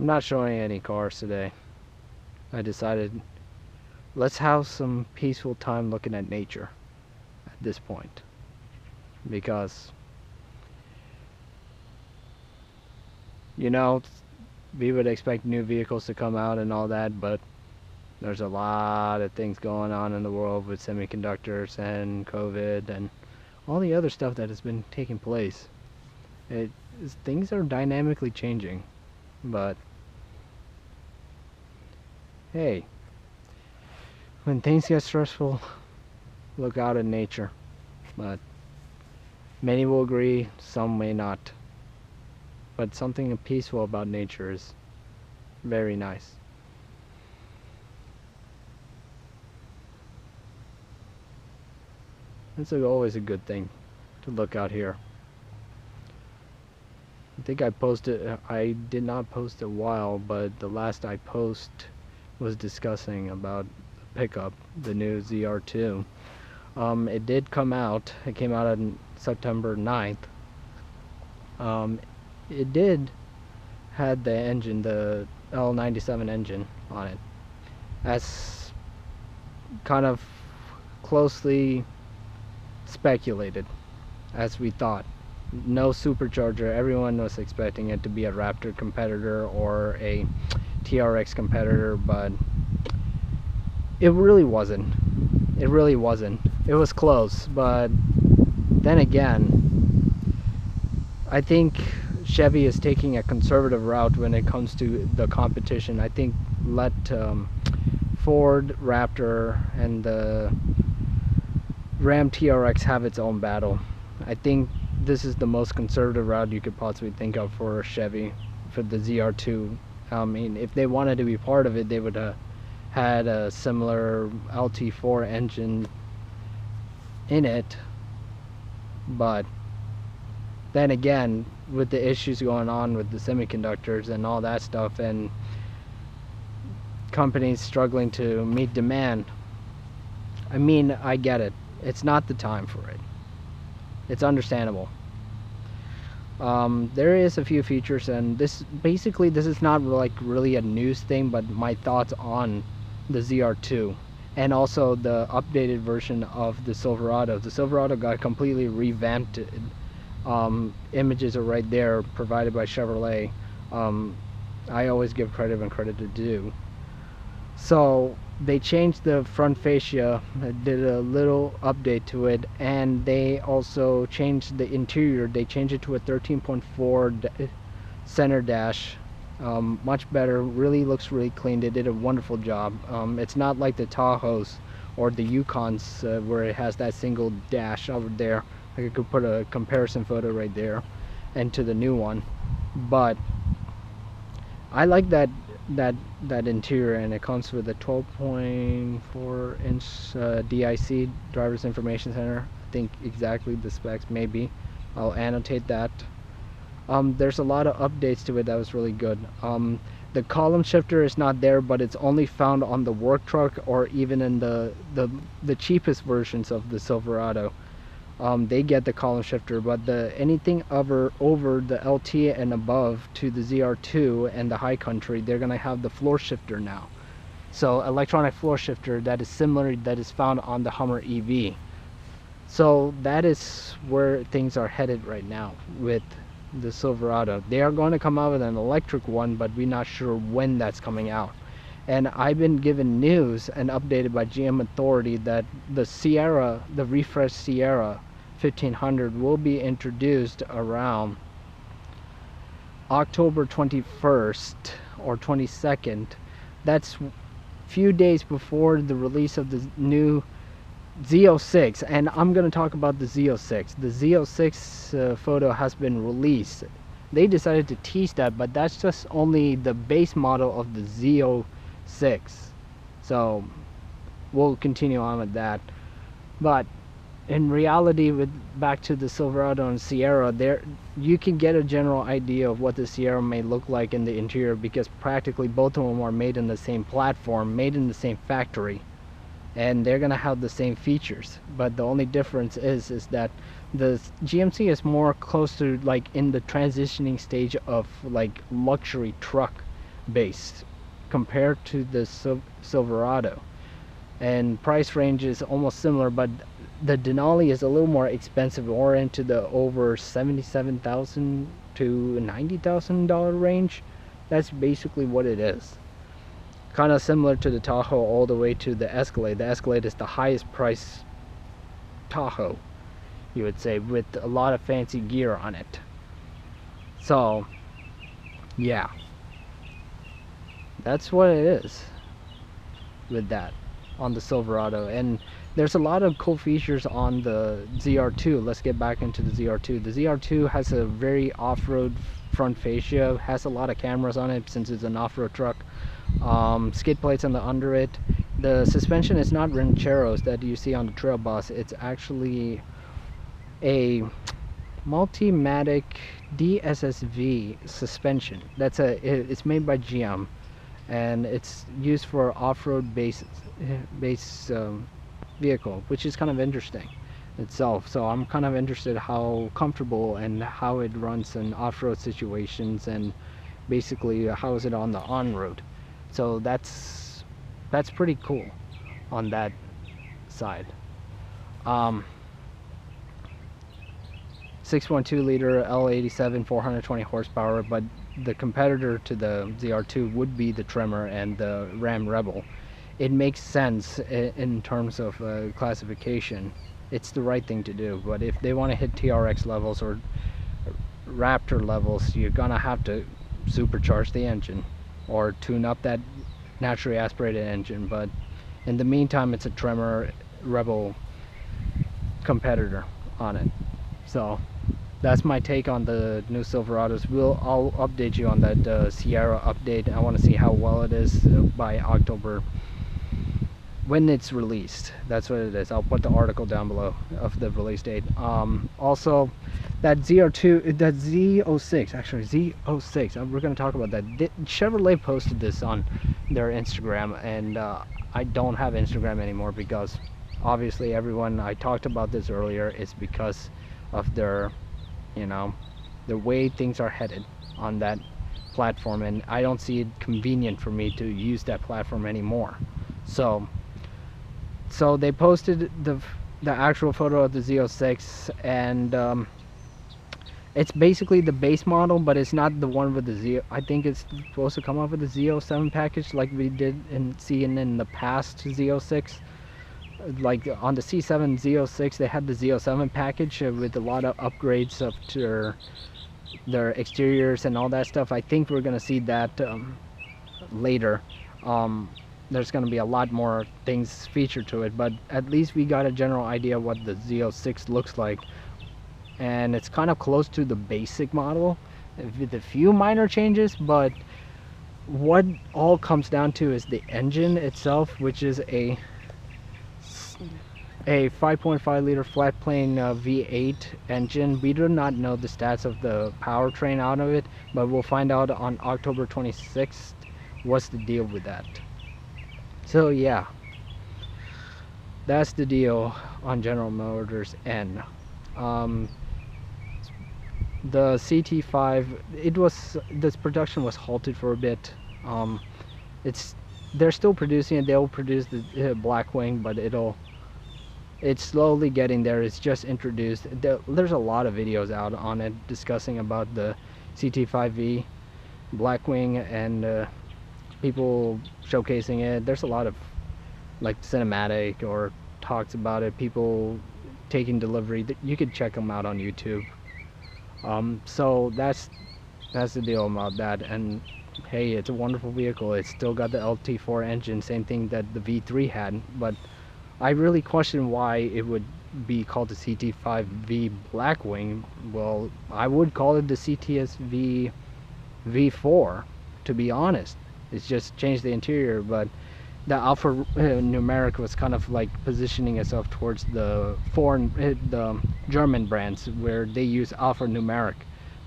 I'm not showing any cars today. I decided let's have some peaceful time looking at nature at this point, because you know we would expect new vehicles to come out and all that, but there's a lot of things going on in the world with semiconductors and COVID and all the other stuff that has been taking place. Things are dynamically changing, but hey, when things get stressful, look out at nature. But many will agree, some may not. But something peaceful about nature is very nice. It's always a good thing to look out here. I think I did not post a while, but the last I post was discussing about the pickup, the new ZR2. It did come out. It came out on September 9th. It did had the engine, the L97 engine on it, as kind of closely speculated as we thought. No supercharger. Everyone was expecting it to be a Raptor competitor or a TRX competitor, but it really wasn't. It really wasn't. It was close, but then again, I think Chevy is taking a conservative route when it comes to the competition. I think let Ford, Raptor, and the Ram TRX have its own battle. I think this is the most conservative route you could possibly think of for Chevy, for the ZR2. I mean, if they wanted to be part of it, they would have had a similar LT4 engine in it. But then again, with the issues going on with the semiconductors and all that stuff, and companies struggling to meet demand, I mean, I get it. It's not the time for it. It's understandable. There is a few features, and this is not like really a news thing, but my thoughts on the ZR2 and also the updated version of the Silverado. The Silverado got completely revamped. Images are right there, provided by Chevrolet. I always give credit when credit is due. So they changed the front fascia, did a little update to it, and they also changed the interior. They changed it to a 13.4 center dash. Much better, really looks really clean. They did a wonderful job. It's not like the Tahoes or the Yukons where it has that single dash over there. I could put a comparison photo right there and to the new one, but I like that interior, and it comes with a 12.4 inch DIC, driver's information center. I think exactly the specs, maybe I'll annotate that. There's a lot of updates to it that was really good. The column shifter is not there, but it's only found on the work truck or even in the cheapest versions of the Silverado. They get the column shifter, but anything over the LT and above to the ZR2 and the High Country, they're gonna have the floor shifter now. So electronic floor shifter that is similar, that is found on the Hummer EV. So that is where things are headed right now with the Silverado. They are going to come out with an electric one, but we're not sure when that's coming out. And I've been given news and updated by GM Authority that the Sierra, the refreshed Sierra 1500 will be introduced around October 21st or 22nd. That's few days before the release of the new Z06, and I'm going to talk about the Z06. The Z06 photo has been released. They decided to tease that, but that's just only the base model of the Z06. So we'll continue on with that. But in reality, with back to the Silverado and Sierra, there you can get a general idea of what the Sierra may look like in the interior, because practically both of them are made in the same platform, made in the same factory, and they're gonna have the same features. But the only difference is that the GMC is more close to like in the transitioning stage of like luxury truck, base compared to the Silverado, and price range is almost similar, but the Denali is a little more expensive, or into the over $77,000 to $90,000 range. That's basically what it is. Kind of similar to the Tahoe all the way to the Escalade. The Escalade is the highest price Tahoe, you would say, with a lot of fancy gear on it. So yeah, that's what it is with that on the Silverado. And there's a lot of cool features on the ZR2. Let's get back into the ZR2. The ZR2 has a very off-road front fascia, has a lot of cameras on it since it's an off-road truck. Skid plates on the under it. The suspension is not rancheros that you see on the Trail Boss. It's actually a Multimatic DSSV suspension. It's made by GM, and it's used for off-road base vehicle, which is kind of interesting itself. So I'm kind of interested how comfortable and how it runs in off-road situations, and basically how is it on the on-road. So that's pretty cool on that side. 6.2 liter L87, 420 horsepower, but the competitor to the ZR2 would be the Tremor and the Ram Rebel. It makes sense in terms of classification. It's the right thing to do, but if they want to hit TRX levels or Raptor levels, you're gonna have to supercharge the engine or tune up that naturally aspirated engine. But in the meantime, it's a Tremor Rebel competitor on it. So that's my take on the new Silverados. I'll update you on that Sierra update. I want to see how well it is by October when it's released. That's what it is. I'll put the article down below of the release date. Also, that ZR2, that Z06, actually Z06, we're going to talk about that. Chevrolet posted this on their Instagram, and I don't have Instagram anymore because obviously everyone, I talked about this earlier, is because of their, you know, the way things are headed on that platform, and I don't see it convenient for me to use that platform anymore. So they posted the actual photo of the Z06, and it's basically the base model, but it's not the one with the Z. I think it's supposed to come up with the Z07 package like we did see in the past Z06. Like on the C7 Z06, they had the Z07 package with a lot of upgrades of their exteriors and all that stuff. I think we're gonna see that later. There's gonna be a lot more things featured to it, but at least we got a general idea what the Z06 looks like, and it's kind of close to the basic model with a few minor changes. But what all comes down to is the engine itself, which is a 5.5 liter flat plane V8 engine. We do not know the stats of the powertrain out of it, but we'll find out on October 26th what's the deal with that. So yeah, that's the deal on General Motors N. The CT5, this production was halted for a bit. They're still producing it. They'll produce the Blackwing, but it's slowly getting there. It's just introduced. There's a lot of videos out on it discussing about the CT5V Blackwing, and people showcasing it. There's a lot of like cinematic or talks about it, people taking delivery. You could check them out on YouTube. So that's the deal about that. And hey, it's a wonderful vehicle. It's still got the LT4 engine, same thing that the V3 had, but I really question why it would be called the CT5V Blackwing. Well, I would call it the CTSV V4, to be honest. It's just changed the interior, but the Alpha Numeric was kind of like positioning itself towards the the German brands where they use Alpha Numeric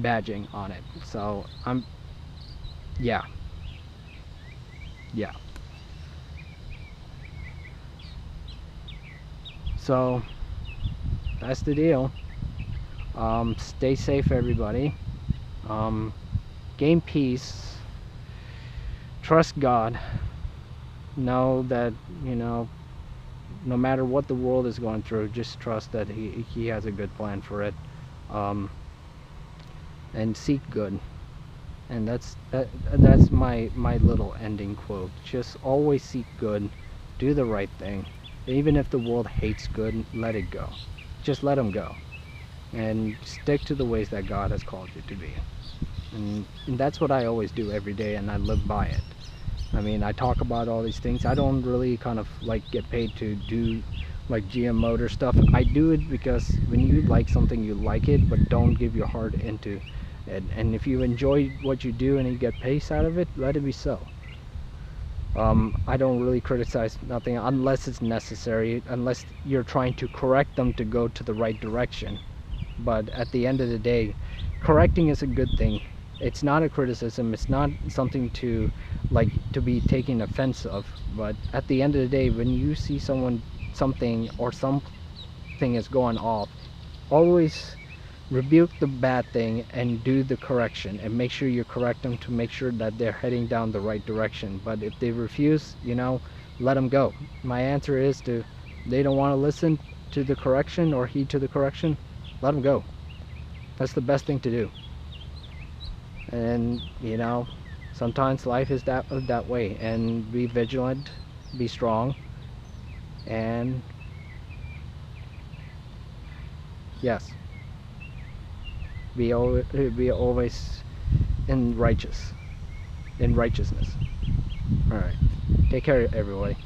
badging on it. So yeah. So that's the deal. Stay safe, everybody. Game peace. trust God. Know that, you know, no matter what the world is going through, just trust that he has a good plan for it. And seek good. And that's my little ending quote. Just always seek good, do the right thing. Even if the world hates good, let it go. Just let them go, and stick to the ways that God has called you to be. And that's what I always do every day, and I live by it. I mean, I talk about all these things. I don't really kind of like get paid to do like GM motor stuff. I do it because when you like something, you like it, but don't give your heart into it. And if you enjoy what you do and you get pace out of it, let it be so. I don't really criticize nothing unless it's necessary, unless you're trying to correct them to go to the right direction. But at the end of the day, correcting is a good thing. It's not a criticism, it's not something to like to be taken offense of. But at the end of the day, when you see something or something is going off, always rebuke the bad thing and do the correction, and make sure you correct them to make sure that they're heading down the right direction. But if they refuse, you know, let them go. My answer is they don't want to listen to the correction or heed to the correction, let them go. That's the best thing to do. And you know, sometimes life is that way. And be vigilant, be strong, and yes, be always in righteousness. All right, take care, everybody.